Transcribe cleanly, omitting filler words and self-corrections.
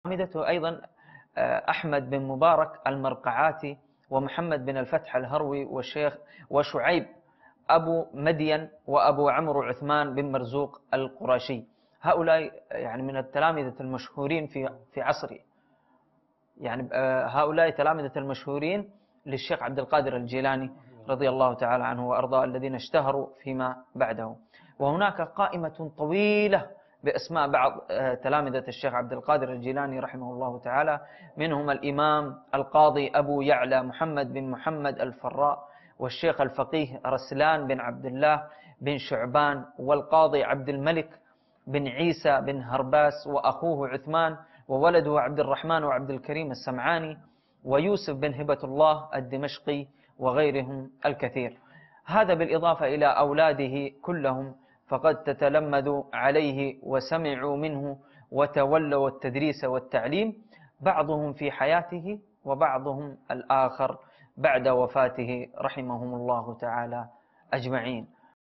تلامذته أيضا أحمد بن مبارك المرقعاتي، ومحمد بن الفتح الهروي، والشيخ وشعيب أبو مدين، وأبو عمرو عثمان بن مرزوق القرشي. هؤلاء يعني من التلامذة المشهورين في عصره، يعني هؤلاء تلامذة المشهورين للشيخ عبد القادر الجيلاني رضي الله تعالى عنه وأرضاه، الذين اشتهروا فيما بعده. وهناك قائمة طويلة بأسماء بعض تلامذة الشيخ عبد القادر الجيلاني رحمه الله تعالى، منهم الإمام القاضي أبو يعلى محمد بن محمد الفراء، والشيخ الفقيه رسلان بن عبد الله بن شعبان، والقاضي عبد الملك بن عيسى بن هرباس، وأخوه عثمان، وولده عبد الرحمن وعبد الكريم السمعاني، ويوسف بن هبة الله الدمشقي، وغيرهم الكثير. هذا بالإضافة إلى أولاده كلهم، فقد تتلمذوا عليه وسمعوا منه وتولوا التدريس والتعليم، بعضهم في حياته وبعضهم الآخر بعد وفاته رحمهم الله تعالى أجمعين.